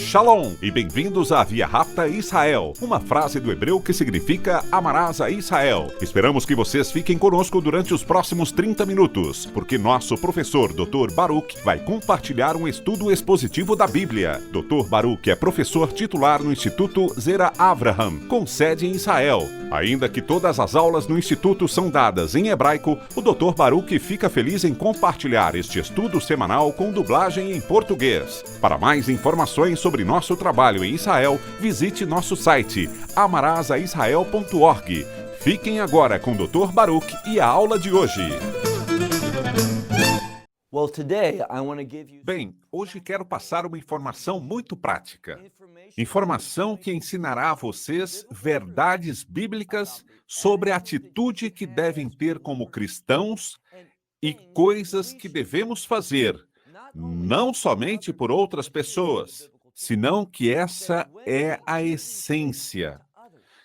Shalom e bem-vindos à Via Rápida Israel, uma frase do hebreu que significa amarás a Israel. Esperamos que vocês fiquem conosco durante os próximos 30 minutos, porque nosso professor Dr. Baruch vai compartilhar um estudo expositivo da Bíblia. Dr. Baruch é professor titular no Instituto Zera Avraham, com sede em Israel. Ainda que todas as aulas no Instituto são dadas em hebraico, o Dr. Baruch fica feliz em compartilhar este estudo semanal com dublagem em português. Para mais informações sobre nosso trabalho em Israel, visite nosso site amarasaisrael.org. Fiquem agora com o Dr. Baruch e a aula de hoje. Bem, hoje quero passar uma informação muito prática. Informação que ensinará a vocês verdades bíblicas sobre a atitude que devem ter como cristãos e coisas que devemos fazer, não somente por outras pessoas, senão que essa é a essência.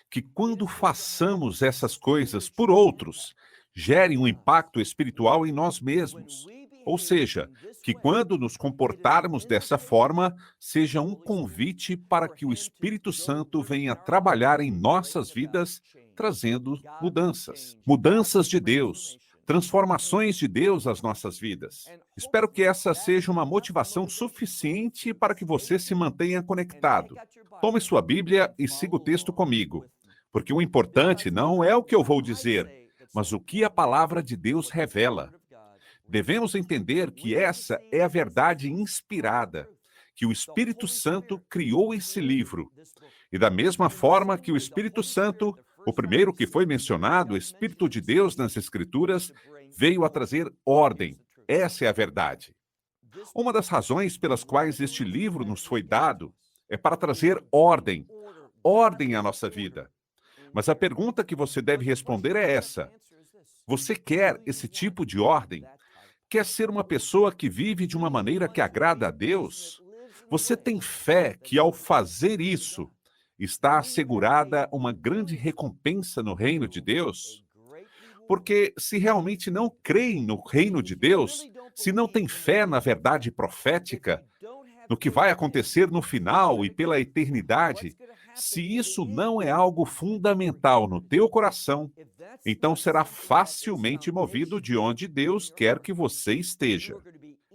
Que quando façamos essas coisas por outros, gere um impacto espiritual em nós mesmos. Ou seja, que quando nos comportarmos dessa forma, seja um convite para que o Espírito Santo venha trabalhar em nossas vidas, trazendo mudanças. Mudanças de Deus, transformações de Deus às nossas vidas. Espero que essa seja uma motivação suficiente para que você se mantenha conectado. Tome sua Bíblia e siga o texto comigo, porque o importante não é o que eu vou dizer, mas o que a palavra de Deus revela. Devemos entender que essa é a verdade inspirada, que o Espírito Santo criou esse livro. E da mesma forma que o Espírito Santo, o primeiro que foi mencionado, o Espírito de Deus nas Escrituras, veio a trazer ordem. Essa é a verdade. Uma das razões pelas quais este livro nos foi dado é para trazer ordem à nossa vida. Mas a pergunta que você deve responder é essa: você quer esse tipo de ordem? Quer ser uma pessoa que vive de uma maneira que agrada a Deus? Você tem fé que, ao fazer isso, está assegurada uma grande recompensa no reino de Deus? Porque se realmente não creem no reino de Deus, se não têm fé na verdade profética, no que vai acontecer no final e pela eternidade, se isso não é algo fundamental no teu coração, então será facilmente movido de onde Deus quer que você esteja.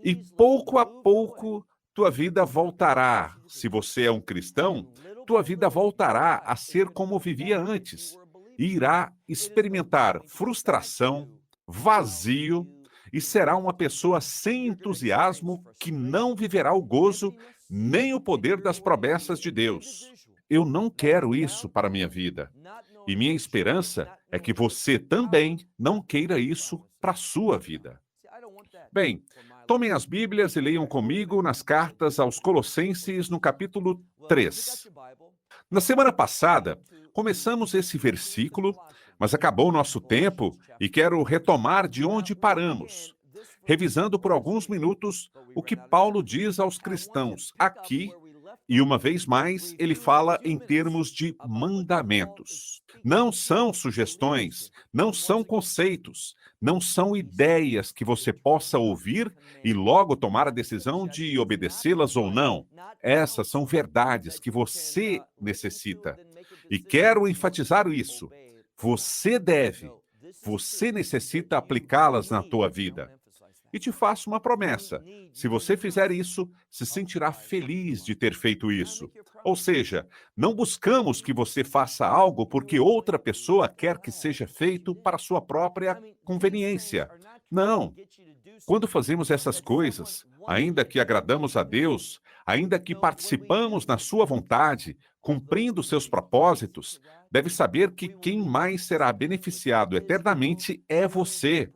E pouco a pouco, tua vida voltará, se você é um cristão, tua vida voltará a ser como vivia antes. E irá experimentar frustração, vazio, e será uma pessoa sem entusiasmo que não viverá o gozo nem o poder das promessas de Deus. Eu não quero isso para a minha vida. E minha esperança é que você também não queira isso para a sua vida. Bem, tomem as Bíblias e leiam comigo nas cartas aos Colossenses, no capítulo 3. Na semana passada, começamos esse versículo, mas acabou o nosso tempo e quero retomar de onde paramos, revisando por alguns minutos o que Paulo diz aos cristãos aqui, e uma vez mais ele fala em termos de mandamentos. Não são sugestões, não são conceitos, não são ideias que você possa ouvir e logo tomar a decisão de obedecê-las ou não. Essas são verdades que você necessita. E quero enfatizar isso. Você necessita aplicá-las na tua vida. E te faço uma promessa: se você fizer isso, se sentirá feliz de ter feito isso. Ou seja, não buscamos que você faça algo porque outra pessoa quer que seja feito para sua própria conveniência. Não. Quando fazemos essas coisas, ainda que agradamos a Deus, ainda que participamos na sua vontade, cumprindo seus propósitos, deve saber que quem mais será beneficiado eternamente é você.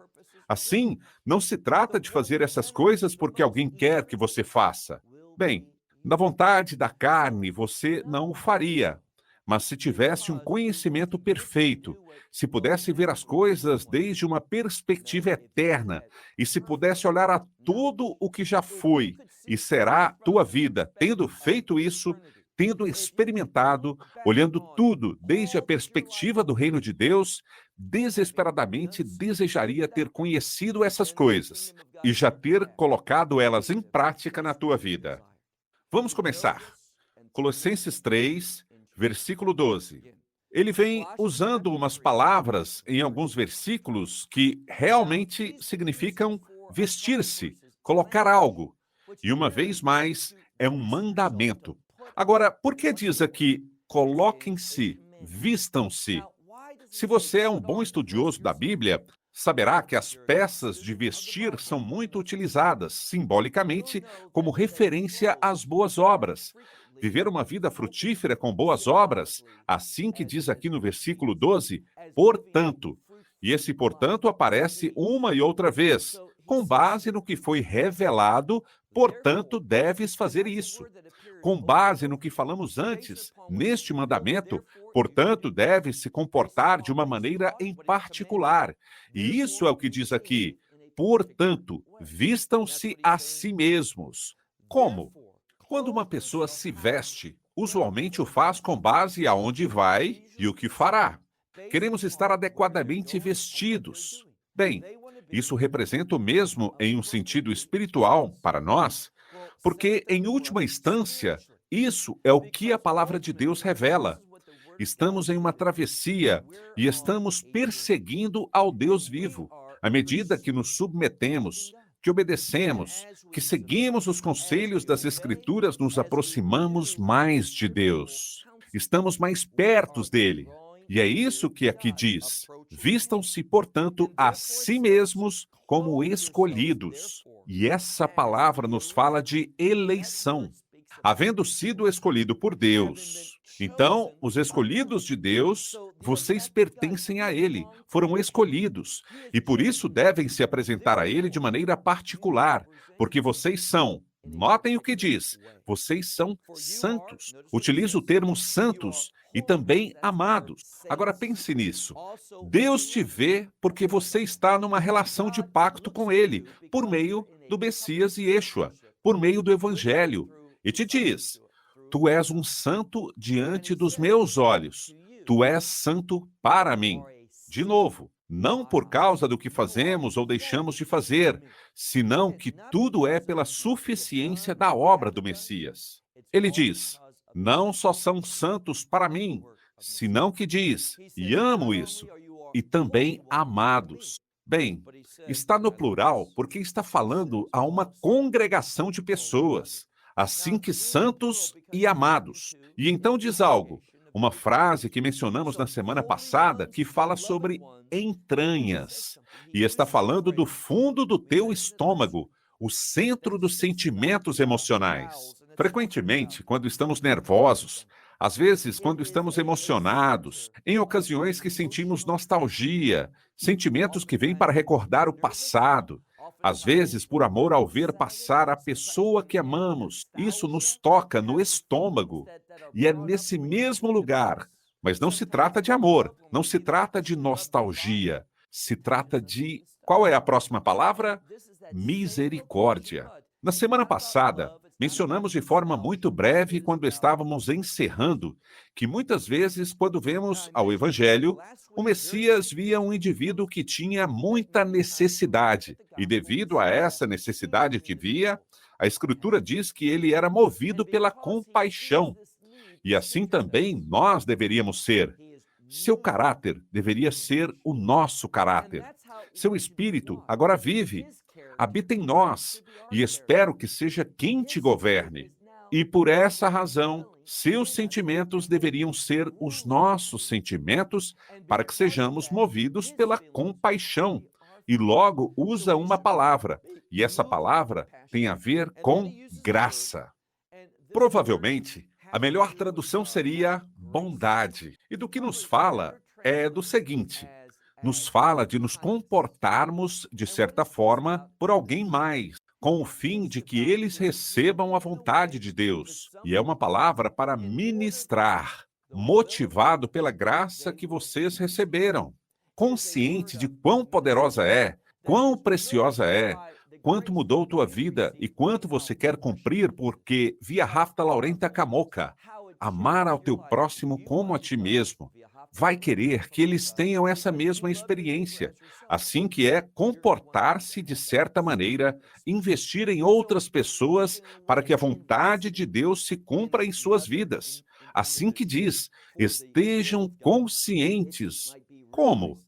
Assim, não se trata de fazer essas coisas porque alguém quer que você faça. Bem, na vontade da carne você não o faria, mas se tivesse um conhecimento perfeito, se pudesse ver as coisas desde uma perspectiva eterna e se pudesse olhar a tudo o que já foi e será tua vida, tendo feito isso, tendo experimentado, olhando tudo desde a perspectiva do reino de Deus, desesperadamente desejaria ter conhecido essas coisas e já ter colocado elas em prática na tua vida. Vamos começar. Colossenses 3, versículo 12. Ele vem usando umas palavras em alguns versículos que realmente significam vestir-se, colocar algo. E uma vez mais, é um mandamento. Agora, por que diz aqui, coloquem-se, vistam-se? Se você é um bom estudioso da Bíblia, saberá que as peças de vestir são muito utilizadas, simbolicamente, como referência às boas obras. Viver uma vida frutífera com boas obras, assim que diz aqui no versículo 12, portanto. E esse portanto aparece uma e outra vez, com base no que foi revelado, portanto deves fazer isso. Com base no que falamos antes, neste mandamento, portanto, deve se comportar de uma maneira em particular. E isso é o que diz aqui. Portanto, vistam-se a si mesmos. Como? Quando uma pessoa se veste, usualmente o faz com base aonde vai e o que fará. Queremos estar adequadamente vestidos. Bem, isso representa o mesmo em um sentido espiritual para nós, porque, em última instância, isso é o que a palavra de Deus revela. Estamos em uma travessia e estamos perseguindo ao Deus vivo. À medida que nos submetemos, que obedecemos, que seguimos os conselhos das Escrituras, nos aproximamos mais de Deus. Estamos mais perto dele. E é isso que aqui diz. Vistam-se, portanto, a si mesmos como escolhidos. E essa palavra nos fala de eleição. Havendo sido escolhido por Deus. Então, os escolhidos de Deus, vocês pertencem a Ele, foram escolhidos, e por isso devem se apresentar a Ele de maneira particular, porque vocês são, notem o que diz, vocês são santos. Utiliza o termo santos e também amados. Agora pense nisso. Deus te vê porque você está numa relação de pacto com Ele, por meio do Messias e Yeshua, por meio do Evangelho. E te diz, tu és um santo diante dos meus olhos, tu és santo para mim. De novo, não por causa do que fazemos ou deixamos de fazer, senão que tudo é pela suficiência da obra do Messias. Ele diz, não só são santos para mim, senão que diz, e amo isso, e também amados. Bem, está no plural porque está falando a uma congregação de pessoas, assim que santos e amados. E então diz algo, uma frase que mencionamos na semana passada, que fala sobre entranhas. E está falando do fundo do teu estômago, o centro dos sentimentos emocionais. Frequentemente, quando estamos nervosos, às vezes, quando estamos emocionados, em ocasiões que sentimos nostalgia, sentimentos que vêm para recordar o passado, às vezes, por amor ao ver passar a pessoa que amamos, isso nos toca no estômago. E é nesse mesmo lugar. Mas não se trata de amor, não se trata de nostalgia. Se trata de... Qual é a próxima palavra? Misericórdia. Na semana passada, mencionamos de forma muito breve, quando estávamos encerrando, que muitas vezes, quando vemos ao Evangelho, o Messias via um indivíduo que tinha muita necessidade. E devido a essa necessidade que via, a Escritura diz que ele era movido pela compaixão. E assim também nós deveríamos ser. Seu caráter deveria ser o nosso caráter. Seu espírito agora vive, habita em nós, e espero que seja quem te governe. E por essa razão, seus sentimentos deveriam ser os nossos sentimentos, para que sejamos movidos pela compaixão. E logo usa uma palavra, e essa palavra tem a ver com graça. Provavelmente, a melhor tradução seria bondade. E do que nos fala é do seguinte: nos fala de nos comportarmos, de certa forma, por alguém mais, com o fim de que eles recebam a vontade de Deus. E é uma palavra para ministrar, motivado pela graça que vocês receberam. Consciente de quão poderosa é, quão preciosa é, quanto mudou tua vida e quanto você quer cumprir, porque via Rafta Laurenta Camoca, amar ao teu próximo como a ti mesmo. vai querer que eles tenham essa mesma experiência, assim que é comportar-se de certa maneira, investir em outras pessoas para que a vontade de Deus se cumpra em suas vidas. Assim que diz, estejam conscientes. Como?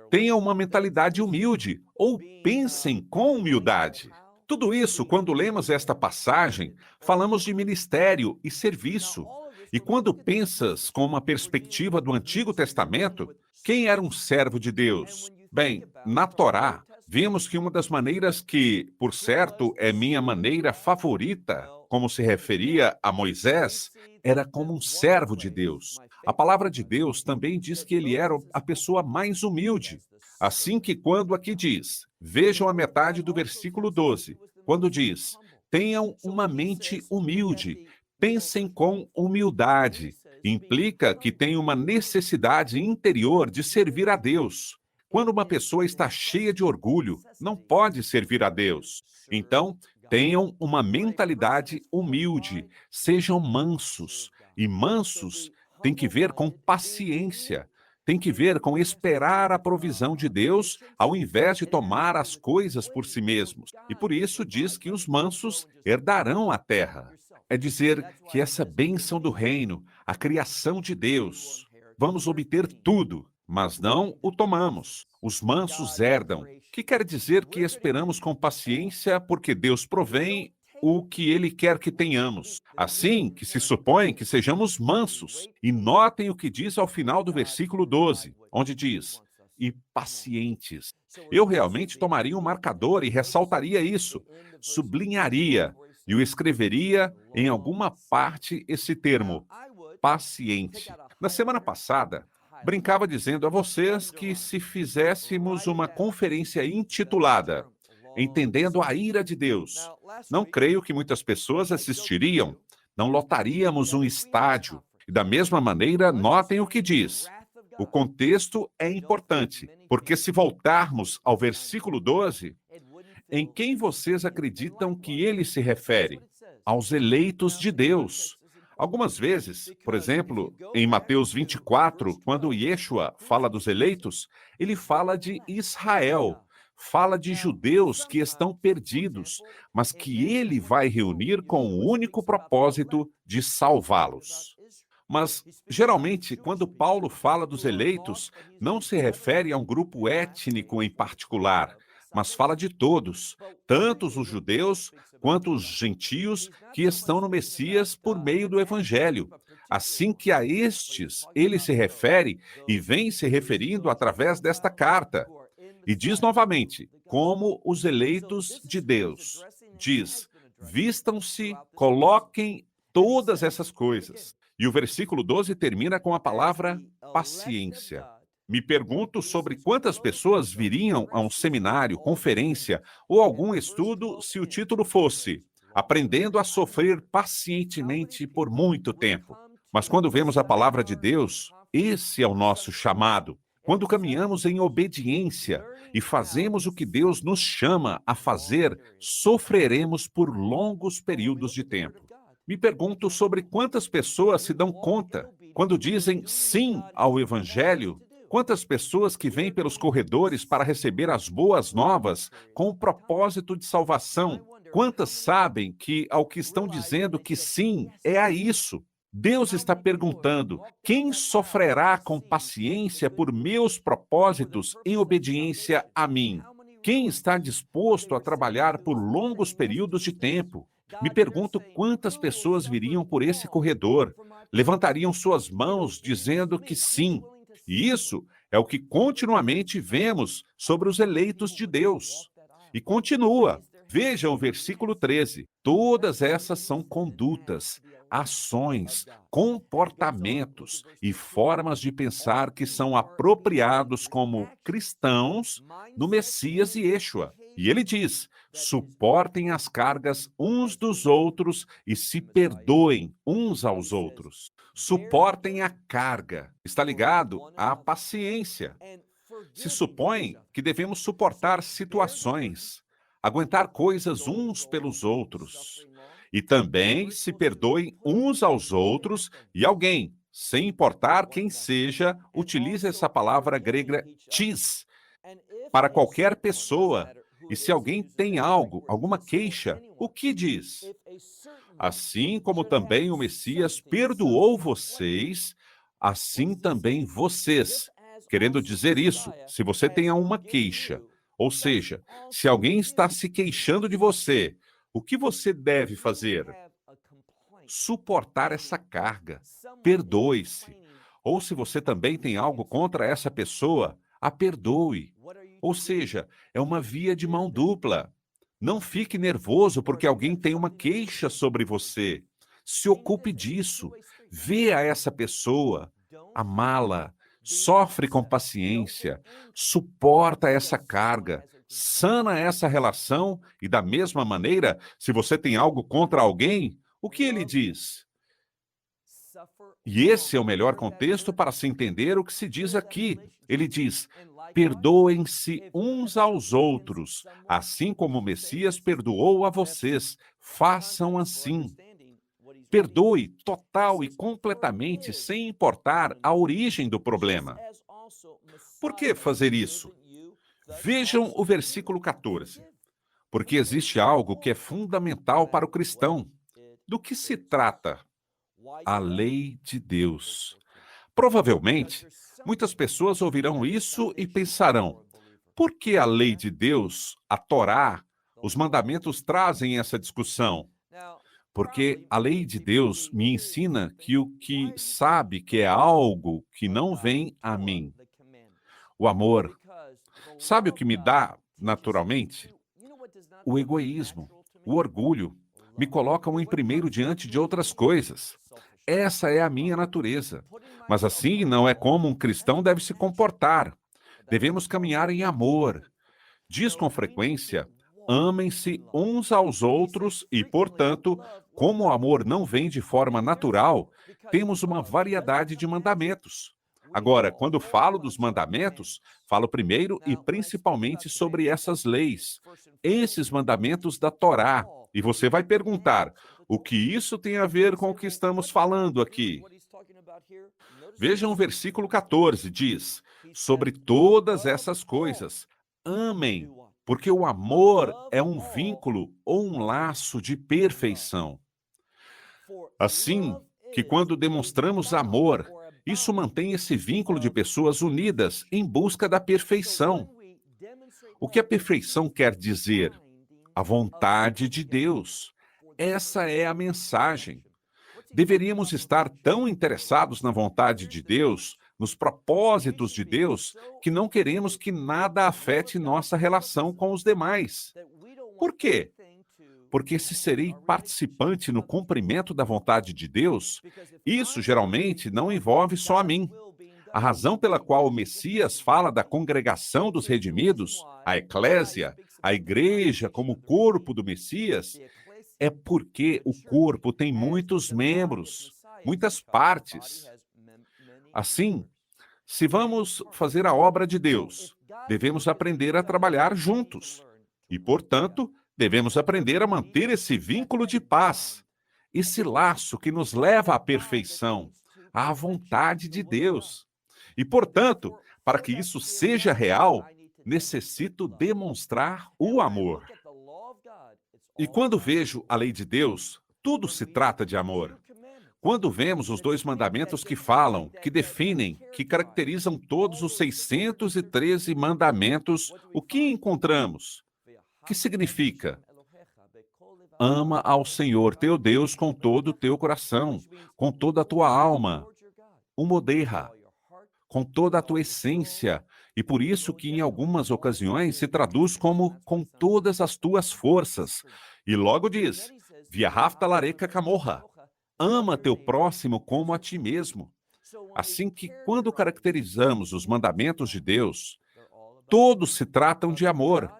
Tenham uma mentalidade humilde ou pensem com humildade. Tudo isso, quando lemos esta passagem, falamos de ministério e serviço. E quando pensas com uma perspectiva do Antigo Testamento, quem era um servo de Deus? Bem, na Torá, vimos que uma das maneiras que, por certo, é minha maneira favorita, como se referia a Moisés, era como um servo de Deus. A palavra de Deus também diz que ele era a pessoa mais humilde. Assim que quando aqui diz, vejam a metade do versículo 12, quando diz, tenham uma mente humilde, pensem com humildade, implica que tem uma necessidade interior de servir a Deus. Quando uma pessoa está cheia de orgulho, não pode servir a Deus. Então, tenham uma mentalidade humilde, sejam mansos. E mansos tem que ver com paciência, tem que ver com esperar a provisão de Deus, ao invés de tomar as coisas por si mesmos. E por isso diz que os mansos herdarão a terra. É dizer que essa bênção do reino, a criação de Deus, vamos obter tudo, mas não o tomamos. Os mansos herdam, que quer dizer que esperamos com paciência porque Deus provém o que ele quer que tenhamos. Assim que se supõe que sejamos mansos. E notem o que diz ao final do versículo 12, onde diz: e pacientes. Eu realmente tomaria um marcador e ressaltaria isso, sublinharia e o escreveria em alguma parte esse termo, paciente. Na semana passada, brincava dizendo a vocês que se fizéssemos uma conferência intitulada Entendendo a Ira de Deus, não creio que muitas pessoas assistiriam, não lotaríamos um estádio. E da mesma maneira, notem o que diz. O contexto é importante, porque se voltarmos ao versículo 12, em quem vocês acreditam que ele se refere? Aos eleitos de Deus. Algumas vezes, por exemplo, em Mateus 24, quando Yeshua fala dos eleitos, ele fala de Israel, fala de judeus que estão perdidos, mas que ele vai reunir com o único propósito de salvá-los. Mas, geralmente, quando Paulo fala dos eleitos, não se refere a um grupo étnico em particular, mas fala de todos, tanto os judeus quanto os gentios que estão no Messias por meio do Evangelho. Assim que a estes ele se refere e vem se referindo através desta carta. E diz novamente, como os eleitos de Deus. Diz, vistam-se, coloquem todas essas coisas. E o versículo 12 termina com a palavra paciência. Me pergunto sobre quantas pessoas viriam a um seminário, conferência ou algum estudo se o título fosse Aprendendo a Sofrer Pacientemente por Muito Tempo. Mas quando vemos a palavra de Deus, esse é o nosso chamado. Quando caminhamos em obediência e fazemos o que Deus nos chama a fazer, sofreremos por longos períodos de tempo. Me pergunto sobre quantas pessoas se dão conta, quando dizem sim ao Evangelho, quantas pessoas que vêm pelos corredores para receber as boas novas com o propósito de salvação, quantas sabem que ao que estão dizendo que sim é a isso? Deus está perguntando: quem sofrerá com paciência por meus propósitos em obediência a mim? Quem está disposto a trabalhar por longos períodos de tempo? Me pergunto quantas pessoas viriam por esse corredor, levantariam suas mãos dizendo que sim. E isso é o que continuamente vemos sobre os eleitos de Deus. E continua. Vejam o versículo 13. Todas essas são condutas, ações, comportamentos e formas de pensar que são apropriados como cristãos no Messias e Yeshua. E ele diz: suportem as cargas uns dos outros e se perdoem uns aos outros. Suportem a carga. Está ligado à paciência. Se supõe que devemos suportar situações, aguentar coisas uns pelos outros. E também se perdoem uns aos outros e alguém sem importar quem seja, utiliza essa palavra grega tis para qualquer pessoa. E se alguém tem algo, alguma queixa, o que diz? Assim como também o Messias perdoou vocês, assim também vocês. Querendo dizer isso, se você tem uma queixa, ou seja, se alguém está se queixando de você, o que você deve fazer? Suportar essa carga. Perdoe-se. Ou se você também tem algo contra essa pessoa, a perdoe. Ou seja, é uma via de mão dupla. Não fique nervoso porque alguém tem uma queixa sobre você. Se ocupe disso. Veja essa pessoa, amá-la, sofre com paciência, suporta essa carga, sana essa relação e, da mesma maneira, se você tem algo contra alguém, o que ele diz? E esse é o melhor contexto para se entender o que se diz aqui. Ele diz: perdoem-se uns aos outros, assim como o Messias perdoou a vocês. Façam assim. Perdoe total e completamente, sem importar a origem do problema. Por que fazer isso? Vejam o versículo 14. Porque existe algo que é fundamental para o cristão. Do que se trata? A lei de Deus. Provavelmente, muitas pessoas ouvirão isso e pensarão: por que a lei de Deus, a Torá, os mandamentos trazem essa discussão? Porque a lei de Deus me ensina que o que sabe que é algo que não vem a mim. O amor. Sabe o que me dá naturalmente? O egoísmo, o orgulho. Me colocam em primeiro diante de outras coisas. Essa é a minha natureza. Mas assim não é como um cristão deve se comportar. Devemos caminhar em amor. Diz com frequência: amem-se uns aos outros e, portanto, como o amor não vem de forma natural, temos uma variedade de mandamentos. Agora, quando falo dos mandamentos, falo primeiro e principalmente sobre essas leis, esses mandamentos da Torá. E você vai perguntar: o que isso tem a ver com o que estamos falando aqui? Vejam o versículo 14, diz: sobre todas essas coisas, amem, porque o amor é um vínculo ou um laço de perfeição. Assim que quando demonstramos amor, isso mantém esse vínculo de pessoas unidas em busca da perfeição. O que a perfeição quer dizer? A vontade de Deus. Essa é a mensagem. Deveríamos estar tão interessados na vontade de Deus, nos propósitos de Deus, que não queremos que nada afete nossa relação com os demais. Por quê? Porque se serei participante no cumprimento da vontade de Deus, isso geralmente não envolve só a mim. A razão pela qual o Messias fala da congregação dos redimidos, a eclésia, a igreja como corpo do Messias, é porque o corpo tem muitos membros, muitas partes. Assim, se vamos fazer a obra de Deus, devemos aprender a trabalhar juntos. E, portanto, devemos aprender a manter esse vínculo de paz, esse laço que nos leva à perfeição, à vontade de Deus. E, portanto, para que isso seja real, necessito demonstrar o amor. E quando vejo a lei de Deus, tudo se trata de amor. Quando vemos os dois mandamentos que falam, que definem, que caracterizam todos os 613 mandamentos, o que encontramos? Que significa? Ama ao Senhor teu Deus com todo o teu coração, com toda a tua alma, o moderra, com toda a tua essência, e por isso que em algumas ocasiões se traduz como com todas as tuas forças. E logo diz, Viahavta lareca camorra, ama teu próximo como a ti mesmo. Assim que quando caracterizamos os mandamentos de Deus, todos se tratam de amor.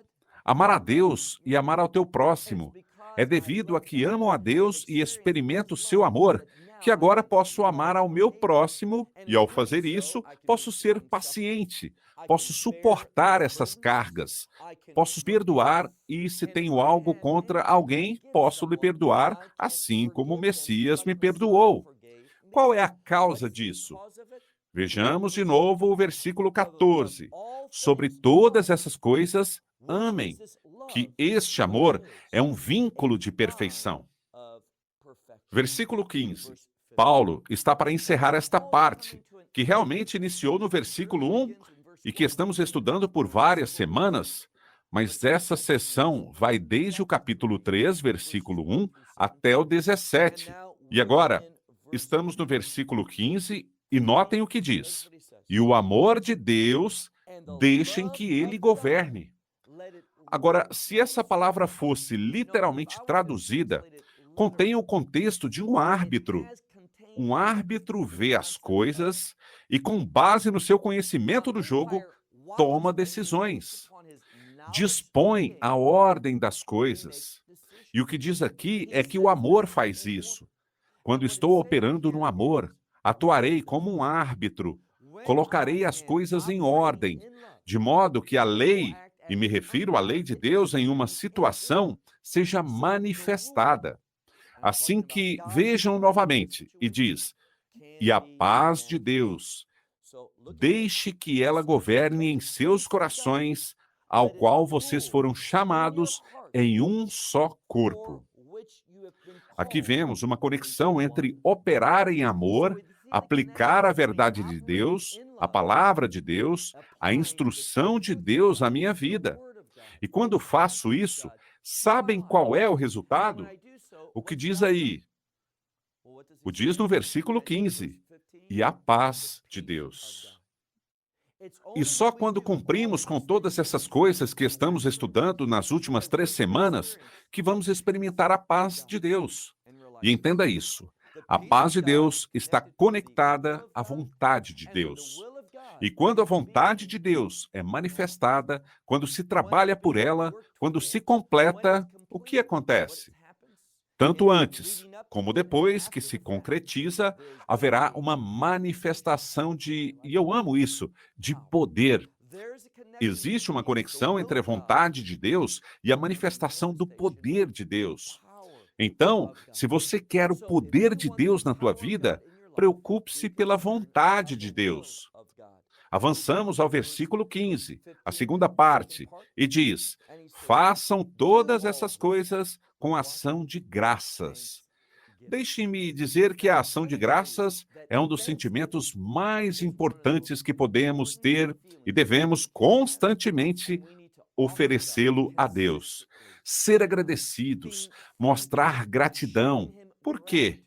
Amar a Deus e amar ao teu próximo. É devido a que amo a Deus e experimento o seu amor, que agora posso amar ao meu próximo e, ao fazer isso, posso ser paciente, posso suportar essas cargas, posso perdoar e, se tenho algo contra alguém, posso lhe perdoar, assim como o Messias me perdoou. Qual é a causa disso? Vejamos de novo o versículo 14. Sobre todas essas coisas, amem, que este amor é um vínculo de perfeição. Versículo 15. Paulo está para encerrar esta parte, que realmente iniciou no versículo 1 e que estamos estudando por várias semanas, mas essa sessão vai desde o capítulo 3, versículo 1, até o 17. E agora, estamos no versículo 15 e notem o que diz. E o amor de Deus, deixem que ele governe. Agora, se essa palavra fosse literalmente traduzida, contém o contexto de um árbitro. Um árbitro vê as coisas e, com base no seu conhecimento do jogo, toma decisões. Dispõe a ordem das coisas. E o que diz aqui é que o amor faz isso. Quando estou operando no amor, atuarei como um árbitro, colocarei as coisas em ordem, de modo que a lei, e me refiro à lei de Deus em uma situação, seja manifestada. Assim que vejam novamente, e diz, e a paz de Deus, deixe que ela governe em seus corações, ao qual vocês foram chamados em um só corpo. Aqui vemos uma conexão entre operar em amor, aplicar a verdade de Deus, a palavra de Deus, a instrução de Deus à minha vida. E quando faço isso, sabem qual é o resultado? O que diz aí? O diz no versículo 15, e a paz de Deus. E só quando cumprimos com todas essas coisas que estamos estudando nas últimas 3 semanas, que vamos experimentar a paz de Deus. E entenda isso, a paz de Deus está conectada à vontade de Deus. E quando a vontade de Deus é manifestada, quando se trabalha por ela, quando se completa, o que acontece? Tanto antes como depois que se concretiza, haverá uma manifestação de, e eu amo isso, de poder. Existe uma conexão entre a vontade de Deus e a manifestação do poder de Deus. Então, se você quer o poder de Deus na tua vida, preocupe-se pela vontade de Deus. Avançamos ao versículo 15, a segunda parte, e diz: façam todas essas coisas com ação de graças. Deixe-me dizer que a ação de graças é um dos sentimentos mais importantes que podemos ter e devemos constantemente oferecê-lo a Deus. Ser agradecidos, mostrar gratidão. Por quê?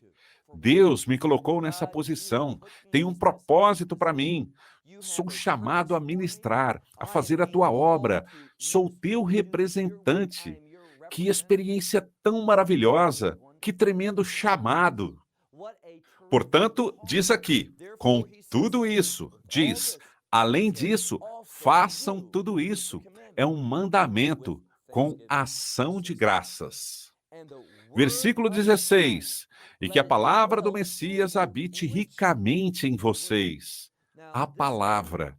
Deus me colocou nessa posição, tem um propósito para mim. Sou chamado a ministrar, a fazer a tua obra. Sou teu representante. Que experiência tão maravilhosa, que tremendo chamado. Portanto, diz aqui, com tudo isso, diz, além disso, façam tudo isso. É um mandamento com ação de graças. Versículo 16, e que a palavra do Messias habite ricamente em vocês. A palavra.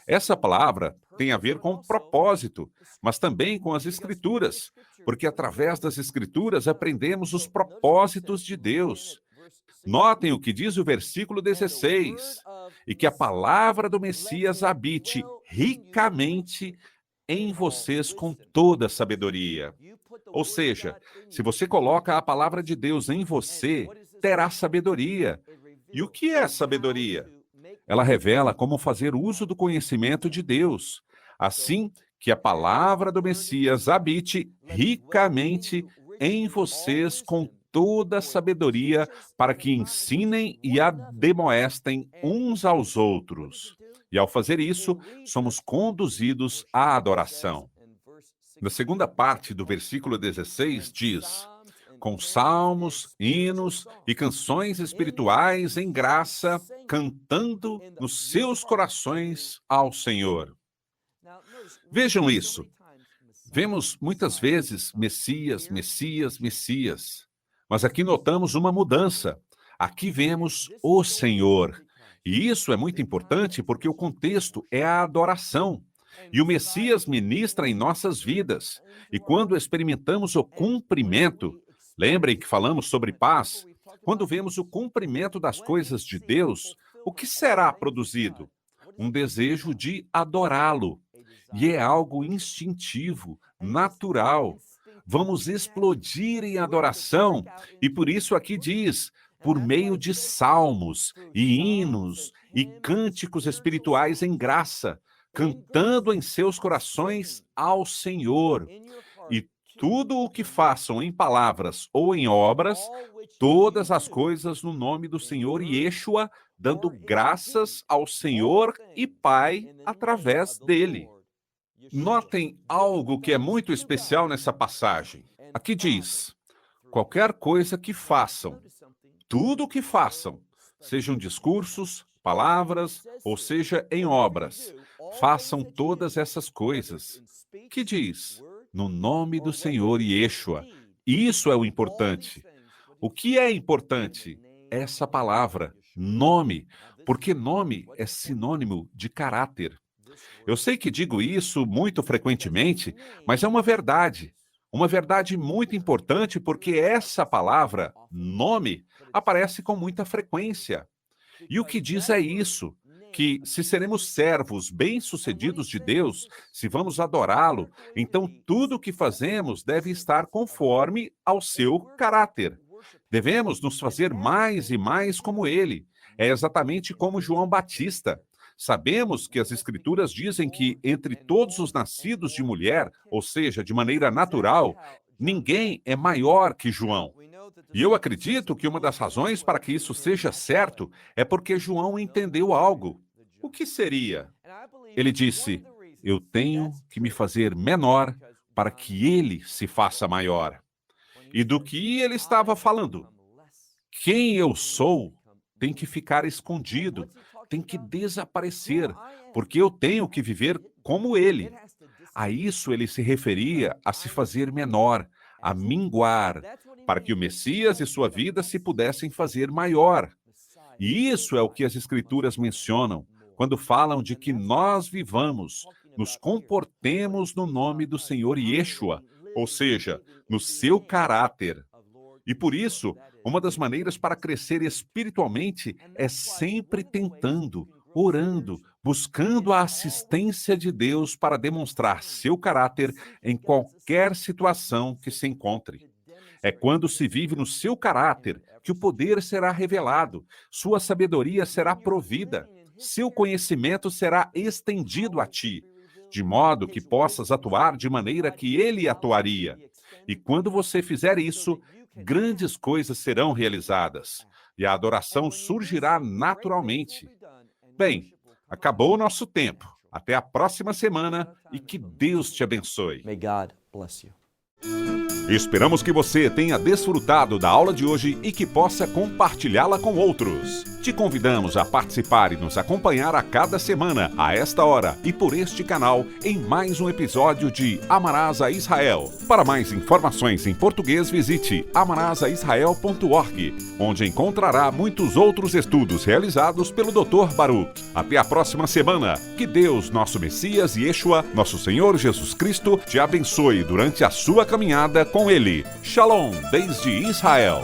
Essa palavra tem a ver com o propósito, mas também com as Escrituras, porque através das Escrituras aprendemos os propósitos de Deus. Notem o que diz o versículo 16, e que a palavra do Messias habite ricamente em vocês com toda sabedoria. Ou seja, se você coloca a palavra de Deus em você, terá sabedoria. E o que é sabedoria? Ela revela como fazer uso do conhecimento de Deus, assim que a palavra do Messias habite ricamente em vocês com toda sabedoria, para que ensinem e admoestem uns aos outros. E ao fazer isso, somos conduzidos à adoração. Na segunda parte do versículo 16 diz: com salmos, hinos e canções espirituais em graça, cantando nos seus corações ao Senhor. Vejam isso. Vemos muitas vezes Messias, Messias, Messias. Mas aqui notamos uma mudança. Aqui vemos o Senhor. E isso é muito importante porque o contexto é a adoração. E o Messias ministra em nossas vidas. E quando experimentamos o cumprimento, lembrem que falamos sobre paz, Quando vemos o cumprimento das coisas de Deus, o que será produzido? Um desejo de adorá-lo. E é algo instintivo, natural. Vamos explodir em adoração, e por isso aqui diz, por meio de salmos e hinos e cânticos espirituais em graça, cantando em seus corações ao Senhor. E tudo o que façam em palavras ou em obras, todas as coisas no nome do Senhor Yeshua, dando graças ao Senhor e Pai através dele. Notem algo que é muito especial nessa passagem. Aqui diz, qualquer coisa que façam, tudo o que façam, sejam discursos, palavras, ou seja, em obras, façam todas essas coisas. Que diz? No nome do Senhor Yeshua. Isso é o importante. O que é importante? Essa palavra, nome, porque nome é sinônimo de caráter. Eu sei que digo isso muito frequentemente, mas é uma verdade. Uma verdade muito importante porque essa palavra, nome, aparece com muita frequência. E o que diz é isso, que se seremos servos bem-sucedidos de Deus, se vamos adorá-lo, então tudo o que fazemos deve estar conforme ao seu caráter. Devemos nos fazer mais e mais como ele. É exatamente como João Batista. Sabemos que as Escrituras dizem que entre todos os nascidos de mulher, ou seja, de maneira natural, ninguém é maior que João. E eu acredito que uma das razões para que isso seja certo é porque João entendeu algo. O que seria? Ele disse, eu tenho que me fazer menor para que ele se faça maior. E do que ele estava falando? Quem eu sou tem que ficar escondido, tem que desaparecer, porque eu tenho que viver como ele. A isso ele se referia a se fazer menor, a minguar, para que o Messias e sua vida se pudessem fazer maior. E isso é o que as Escrituras mencionam, quando falam de que nós vivamos, nos comportemos no nome do Senhor Yeshua, ou seja, no seu caráter. E por isso, uma das maneiras para crescer espiritualmente é sempre tentando, orando, buscando a assistência de Deus para demonstrar seu caráter em qualquer situação que se encontre. É quando se vive no seu caráter que o poder será revelado, sua sabedoria será provida, seu conhecimento será estendido a ti, de modo que possas atuar de maneira que ele atuaria. E quando você fizer isso, grandes coisas serão realizadas, e a adoração surgirá naturalmente. Bem, acabou o nosso tempo. Até a próxima semana e que Deus te abençoe. May God bless you. Esperamos que você tenha desfrutado da aula de hoje e que possa compartilhá-la com outros. Te convidamos a participar e nos acompanhar a cada semana, a esta hora e por este canal, em mais um episódio de Amarás a Israel. Para mais informações em português, visite amarasaisrael.org, onde encontrará muitos outros estudos realizados pelo Dr. Baruch. Até a próxima semana. Que Deus, nosso Messias e Yeshua, nosso Senhor Jesus Cristo, te abençoe durante a sua caminhada com Ele. Shalom, desde Israel.